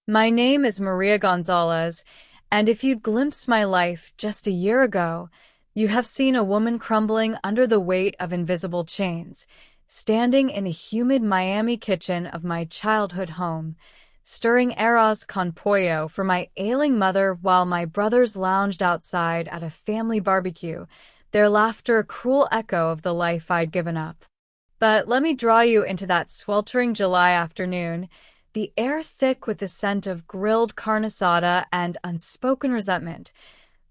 My name is Maria Gonzalez, and if you'd glimpsed my life just a year ago, you have seen a woman crumbling under the weight of invisible chains, standing in the humid Miami kitchen of my childhood home, stirring arroz con pollo for my ailing mother while my brothers lounged outside at a family barbecue, their laughter a cruel echo of the life I'd given up. But let me draw you into that sweltering July afternoon, the air thick with the scent of grilled carne asada and unspoken resentment,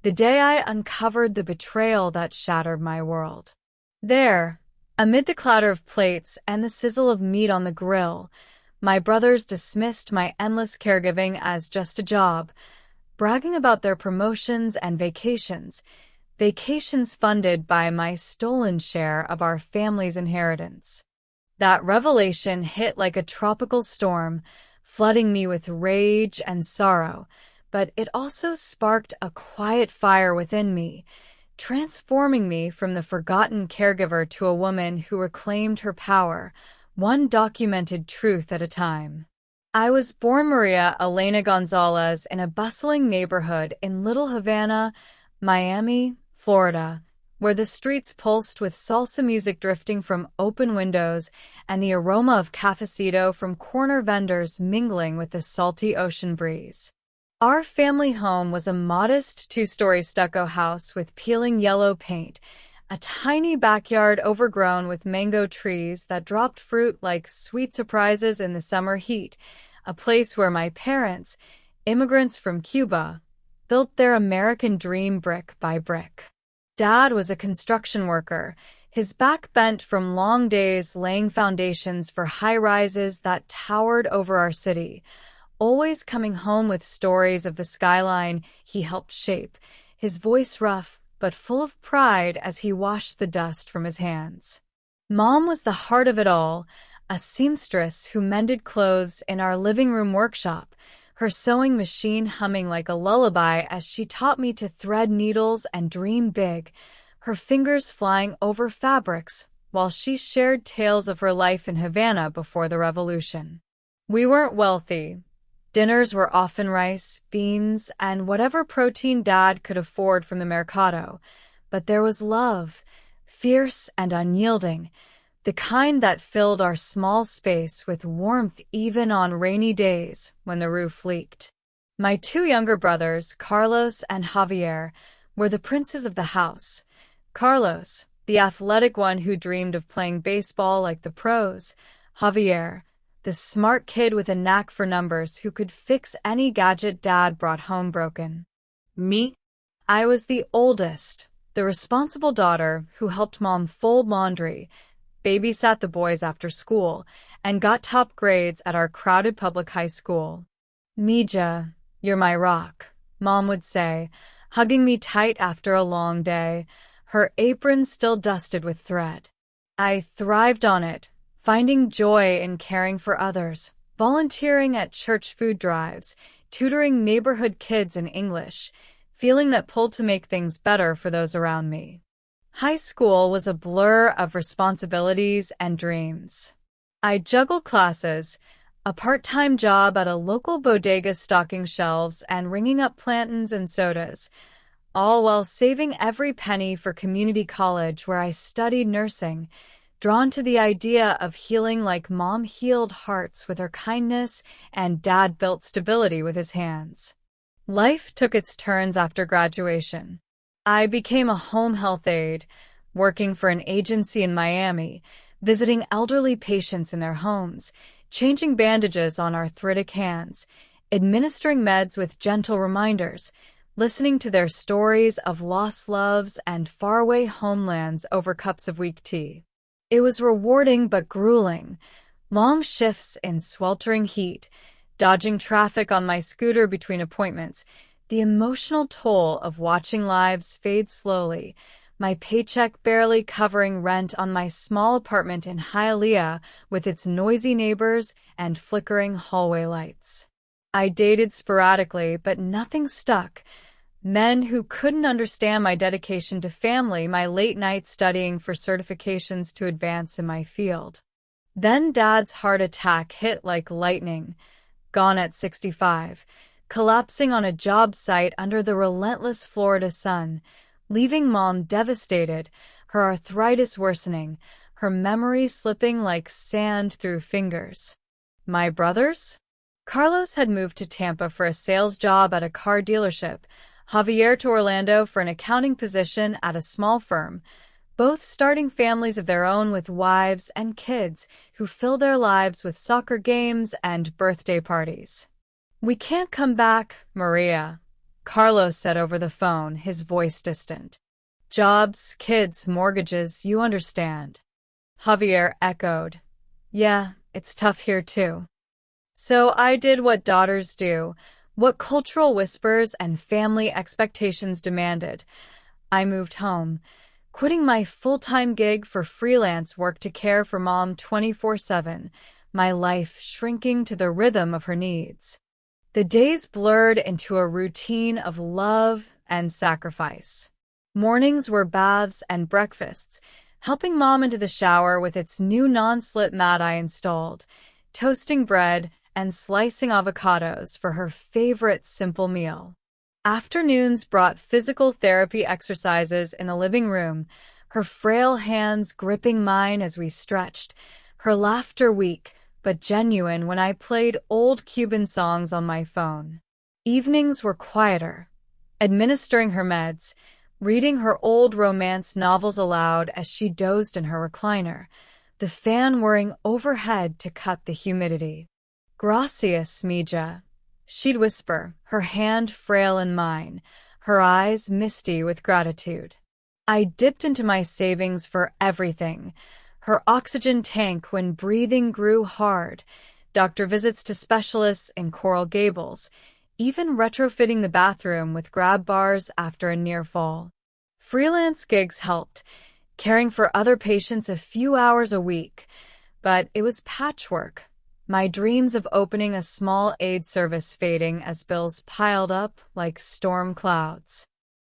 the day I uncovered the betrayal that shattered my world. There, amid the clatter of plates and the sizzle of meat on the grill, my brothers dismissed my endless caregiving as just a job, bragging about their promotions and vacations funded by my stolen share of our family's inheritance. That revelation hit like a tropical storm, flooding me with rage and sorrow, but it also sparked a quiet fire within me, transforming me from the forgotten caregiver to a woman who reclaimed her power, one documented truth at a time. I was born Maria Elena Gonzalez in a bustling neighborhood in Little Havana, Miami, Florida, where the streets pulsed with salsa music drifting from open windows and the aroma of cafecito from corner vendors mingling with the salty ocean breeze. Our family home was a modest two-story stucco house with peeling yellow paint, a tiny backyard overgrown with mango trees that dropped fruit like sweet surprises in the summer heat, a place where my parents, immigrants from Cuba, built their American dream brick by brick. Dad was a construction worker, his back bent from long days laying foundations for high-rises that towered over our city, always coming home with stories of the skyline he helped shape, his voice rough but full of pride as he washed the dust from his hands. Mom was the heart of it all, a seamstress who mended clothes in our living room workshop, her sewing machine humming like a lullaby as she taught me to thread needles and dream big, her fingers flying over fabrics while she shared tales of her life in Havana before the revolution. We weren't wealthy. Dinners were often rice, beans, and whatever protein Dad could afford from the mercado, but there was love, fierce and unyielding, the kind that filled our small space with warmth even on rainy days when the roof leaked. My two younger brothers, Carlos and Javier, were the princes of the house. Carlos, the athletic one who dreamed of playing baseball like the pros. Javier, the smart kid with a knack for numbers who could fix any gadget Dad brought home broken. Me? I was the oldest, the responsible daughter who helped Mom fold laundry, babysat the boys after school, and got top grades at our crowded public high school. Mija, you're my rock, Mom would say, hugging me tight after a long day, her apron still dusted with thread. I thrived on it, finding joy in caring for others, volunteering at church food drives, tutoring neighborhood kids in English, feeling that pull to make things better for those around me. High school was a blur of responsibilities and dreams. I juggled classes, a part-time job at a local bodega stocking shelves and ringing up plantains and sodas, all while saving every penny for community college where I studied nursing, drawn to the idea of healing like Mom healed hearts with her kindness and Dad built stability with his hands. Life took its turns after graduation. I became a home health aide, working for an agency in Miami, visiting elderly patients in their homes, changing bandages on arthritic hands, administering meds with gentle reminders, listening to their stories of lost loves and faraway homelands over cups of weak tea. It was rewarding but grueling, long shifts in sweltering heat, dodging traffic on my scooter between appointments, the emotional toll of watching lives fade slowly, my paycheck barely covering rent on my small apartment in Hialeah with its noisy neighbors and flickering hallway lights. I dated sporadically, but nothing stuck. Men who couldn't understand my dedication to family, my late nights studying for certifications to advance in my field. Then Dad's heart attack hit like lightning. gone at 65, collapsing on a job site under the relentless Florida sun, leaving Mom devastated, her arthritis worsening, her memory slipping like sand through fingers. My brothers? Carlos had moved to Tampa for a sales job at a car dealership, Javier to Orlando for an accounting position at a small firm, both starting families of their own with wives and kids who fill their lives with soccer games and birthday parties. "We can't come back, Maria," Carlos said over the phone, his voice distant. "Jobs, kids, mortgages, you understand." Javier echoed. "Yeah, it's tough here too." So I did what daughters do, what cultural whispers and family expectations demanded. I moved home, quitting my full-time gig for freelance work to care for Mom 24/7, my life shrinking to the rhythm of her needs. The days blurred into a routine of love and sacrifice. Mornings were baths and breakfasts, helping Mom into the shower with its new non-slip mat I installed, toasting bread and slicing avocados for her favorite simple meal. Afternoons brought physical therapy exercises in the living room, her frail hands gripping mine as we stretched, her laughter weak but genuine when I played old Cuban songs on my phone. Evenings were quieter, administering her meds, reading her old romance novels aloud as she dozed in her recliner, the fan whirring overhead to cut the humidity. "Gracias, mija," she'd whisper, her hand frail in mine, her eyes misty with gratitude. I dipped into my savings for everything, her oxygen tank when breathing grew hard, doctor visits to specialists in Coral Gables, even retrofitting the bathroom with grab bars after a near fall. Freelance gigs helped, caring for other patients a few hours a week, but it was patchwork. My dreams of opening a small aid service fading as bills piled up like storm clouds.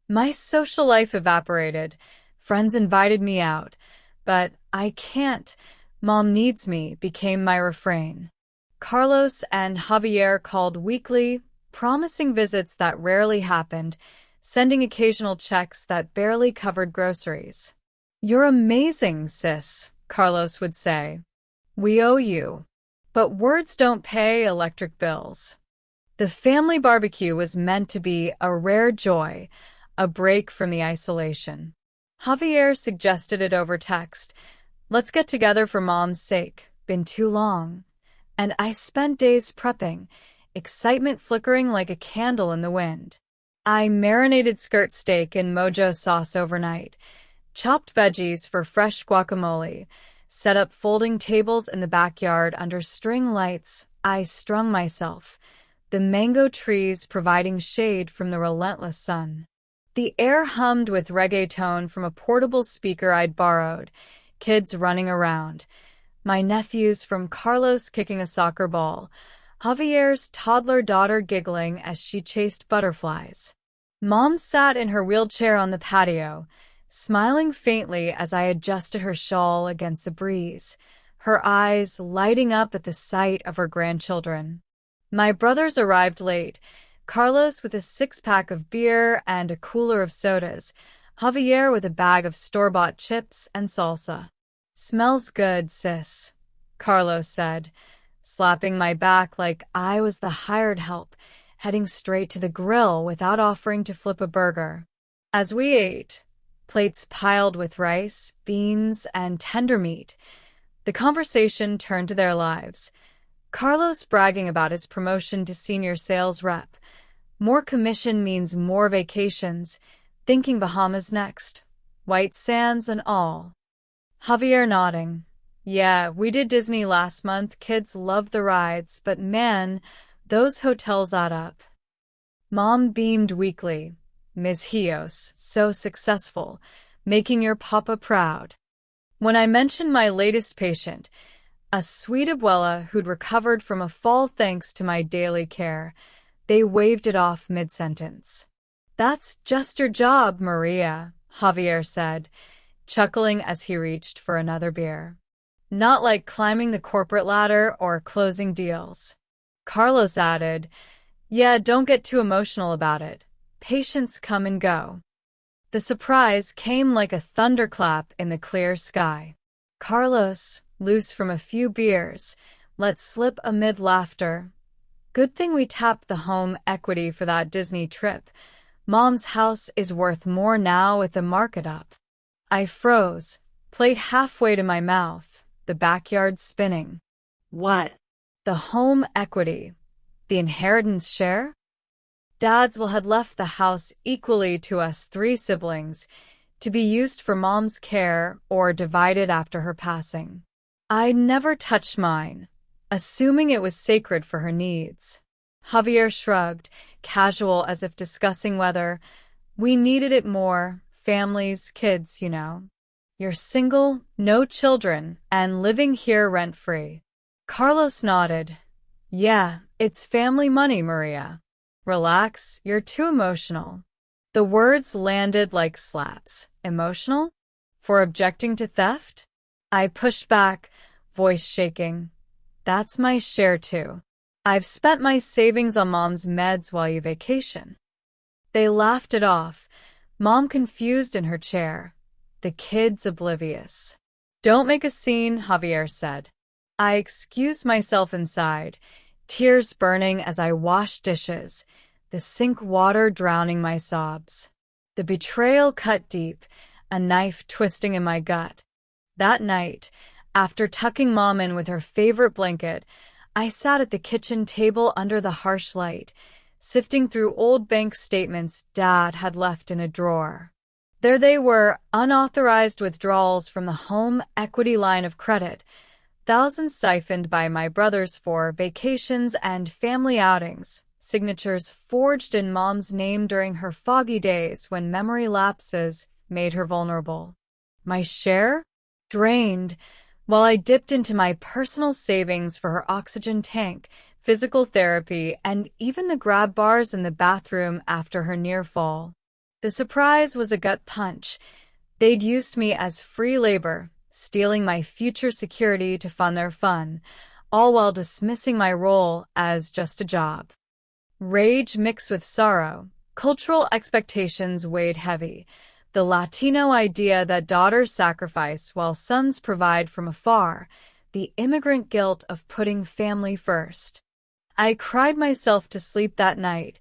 My social life evaporated. Friends invited me out. But "I can't, Mom needs me" became my refrain. Carlos and Javier called weekly, promising visits that rarely happened, sending occasional checks that barely covered groceries. "You're amazing, sis," Carlos would say. "We owe you." But words don't pay electric bills. The family barbecue was meant to be a rare joy, a break from the isolation. Javier suggested it over text. "Let's get together for Mom's sake. Been too long." And I spent days prepping, excitement flickering like a candle in the wind. I marinated skirt steak in mojo sauce overnight, chopped veggies for fresh guacamole, set up folding tables in the backyard under string lights. I strung myself, the mango trees providing shade from the relentless sun. The air hummed with reggaeton from a portable speaker I'd borrowed, kids running around. My nephews from Carlos kicking a soccer ball, Javier's toddler daughter giggling as she chased butterflies. Mom sat in her wheelchair on the patio, smiling faintly as I adjusted her shawl against the breeze, her eyes lighting up at the sight of her grandchildren. My brothers arrived late, Carlos with a six-pack of beer and a cooler of sodas, Javier with a bag of store-bought chips and salsa. "Smells good, sis," Carlos said, slapping my back like I was the hired help, heading straight to the grill without offering to flip a burger. As we ate, plates piled with rice, beans, and tender meat, the conversation turned to their lives. Carlos bragging about his promotion to senior sales rep. More commission means more vacations, thinking Bahamas next, white sands and all. Javier nodding. "Yeah, we did Disney last month, kids loved the rides, but man, those hotels add up." Mom beamed weakly. "Ms. Hios, so successful, making your papa proud." When I mentioned my latest patient, a sweet abuela who'd recovered from a fall thanks to my daily care, they waved it off mid-sentence. "That's just your job, Maria," Javier said, chuckling as he reached for another beer. "Not like climbing the corporate ladder or closing deals." Carlos added, "Yeah, don't get too emotional about it. Patients come and go." The surprise came like a thunderclap in the clear sky. Carlos, loose from a few beers, let slip amid laughter, "Good thing we tapped the home equity for that Disney trip. Mom's house is worth more now with the market up." I froze, plate halfway to my mouth, the backyard spinning. What? The home equity. The inheritance share? Dad's will had left the house equally to us three siblings, to be used for Mom's care or divided after her passing. I never touched mine, assuming it was sacred for her needs. Javier shrugged, casual as if discussing whether we needed it more, families, kids, you know. "You're single, no children, and living here rent-free." Carlos nodded. "Yeah, it's family money, Maria. Relax, you're too emotional." The words landed like slaps. Emotional? For objecting to theft? I pushed back, voice shaking. "That's my share too. I've spent my savings on Mom's meds while you vacation." They laughed it off, Mom confused in her chair, the kids oblivious. "Don't make a scene," Javier said. I excused myself inside, tears burning as I washed dishes, the sink water drowning my sobs. The betrayal cut deep, a knife twisting in my gut. That night, after tucking Mom in with her favorite blanket, I sat at the kitchen table under the harsh light, sifting through old bank statements Dad had left in a drawer. There they were, unauthorized withdrawals from the home equity line of credit, thousands siphoned by my brothers for vacations and family outings, signatures forged in Mom's name during her foggy days when memory lapses made her vulnerable. My share? Drained, while I dipped into my personal savings for her oxygen tank, physical therapy, and even the grab bars in the bathroom after her near fall. The surprise was a gut punch. They'd used me as free labor, stealing my future security to fund their fun, all while dismissing my role as just a job. Rage mixed with sorrow, cultural expectations weighed heavy. The Latino idea that daughters sacrifice while sons provide from afar, the immigrant guilt of putting family first. I cried myself to sleep that night,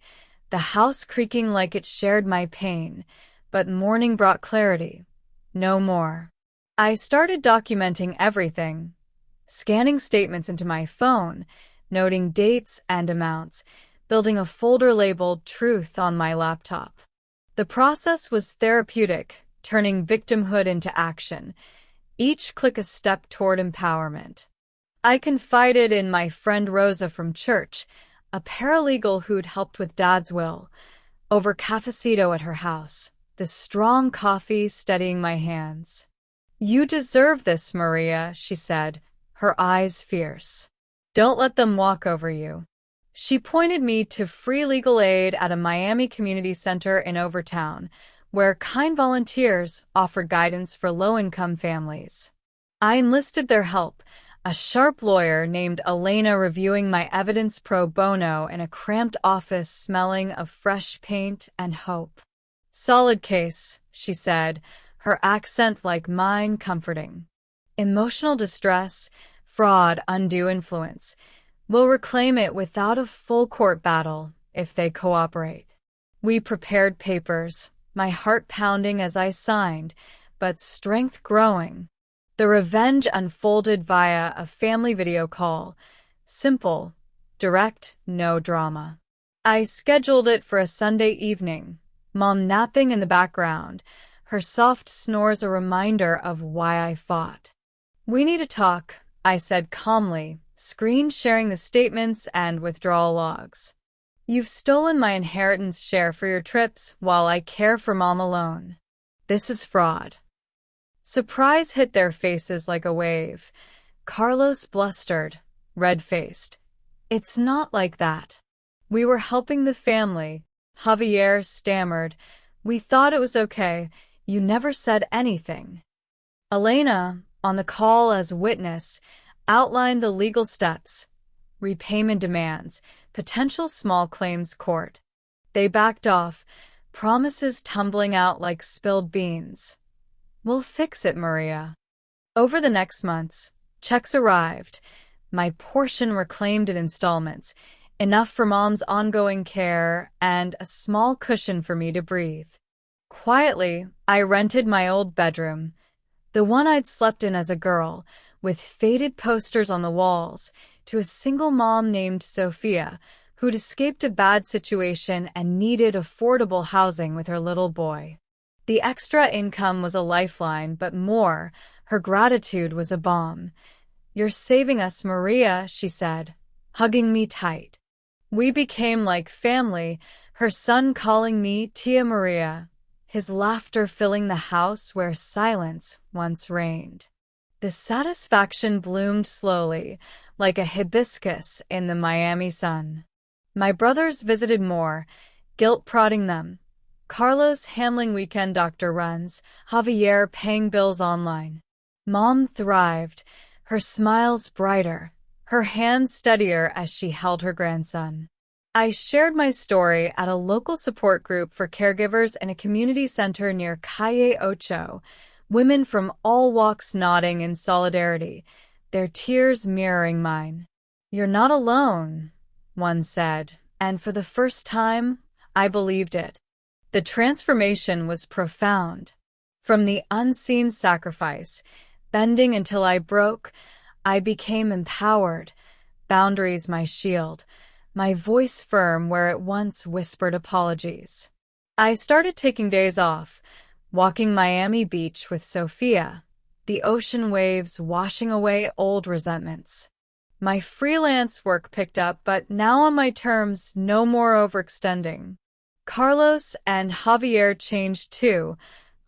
the house creaking like it shared my pain, but morning brought clarity. No more. I started documenting everything, scanning statements into my phone, noting dates and amounts, building a folder labeled Truth on my laptop. The process was therapeutic, turning victimhood into action, each click a step toward empowerment. I confided in my friend Rosa from church, a paralegal who'd helped with Dad's will, over cafecito at her house, the strong coffee steadying my hands. "You deserve this, Maria," she said, her eyes fierce. "Don't let them walk over you." She pointed me to free legal aid at a Miami community center in Overtown, where kind volunteers offered guidance for low-income families. I enlisted their help, a sharp lawyer named Elena reviewing my evidence pro bono in a cramped office smelling of fresh paint and hope. "Solid case," she said, her accent like mine comforting. "Emotional distress, fraud, undue influence. We'll reclaim it without a full court battle, if they cooperate." We prepared papers, my heart pounding as I signed, but strength growing. The revenge unfolded via a family video call. Simple, direct, no drama. I scheduled it for a Sunday evening, Mom napping in the background, her soft snores a reminder of why I fought. "We need to talk," I said calmly, screen sharing the statements and withdrawal logs. "You've stolen my inheritance share for your trips while I care for Mom alone. This is fraud." Surprise hit their faces like a wave. Carlos blustered, red-faced. "It's not like that. We were helping the family." Javier stammered. "We thought it was okay. You never said anything." Elena, on the call as witness, outlined the legal steps. repayment demands, potential small claims court. They backed off, promises tumbling out like spilled beans. "We'll fix it, Maria." Over the next months, checks arrived, my portion reclaimed in installments, enough for Mom's ongoing care and a small cushion for me to breathe. Quietly, I rented my old bedroom, the one I'd slept in as a girl, with faded posters on the walls, to a single mom named Sophia, who'd escaped a bad situation and needed affordable housing with her little boy. The extra income was a lifeline, but more, her gratitude was a balm. "You're saving us, Maria," she said, hugging me tight. We became like family, her son calling me Tia Maria, his laughter filling the house where silence once reigned. The satisfaction bloomed slowly, like a hibiscus in the Miami sun. My brothers visited more, guilt prodding them. Carlos handling weekend doctor runs, Javier paying bills online. Mom thrived, her smiles brighter, her hands steadier as she held her grandson. I shared my story at a local support group for caregivers in a community center near Calle Ocho, women from all walks nodding in solidarity, their tears mirroring mine. "You're not alone," one said, and for the first time, I believed it. The transformation was profound. From the unseen sacrifice, bending until I broke, I became empowered, boundaries my shield, my voice firm where it once whispered apologies. I started taking days off, walking Miami Beach with Sophia, the ocean waves washing away old resentments. My freelance work picked up, but now on my terms, no more overextending. Carlos and Javier changed too,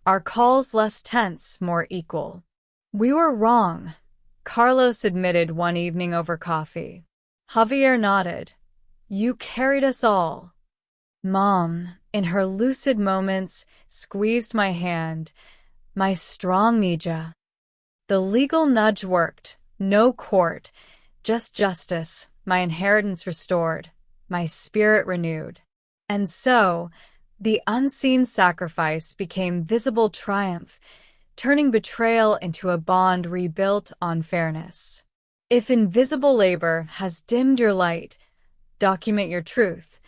our calls less tense, more equal. "We were wrong," Carlos admitted one evening over coffee. Javier nodded. "You carried us all." Mom, in her lucid moments, squeezed my hand, my strong Mija. The legal nudge worked, no court, just justice, my inheritance restored, my spirit renewed. And so, the unseen sacrifice became visible triumph, turning betrayal into a bond rebuilt on fairness. If invisible labor has dimmed your light, document your truth.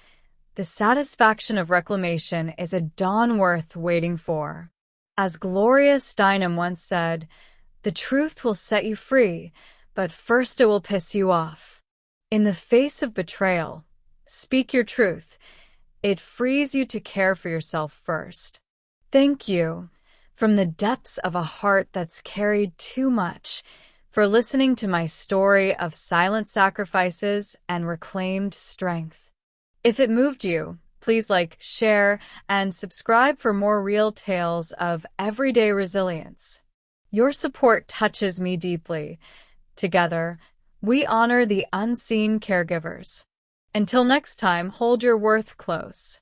The satisfaction of reclamation is a dawn worth waiting for. As Gloria Steinem once said, "The truth will set you free, but first it will piss you off." In the face of betrayal, speak your truth. It frees you to care for yourself first. Thank you, from the depths of a heart that's carried too much, for listening to my story of silent sacrifices and reclaimed strength. If it moved you, please like, share, and subscribe for more real tales of everyday resilience. Your support touches me deeply. Together, we honor the unseen caregivers. Until next time, hold your worth close.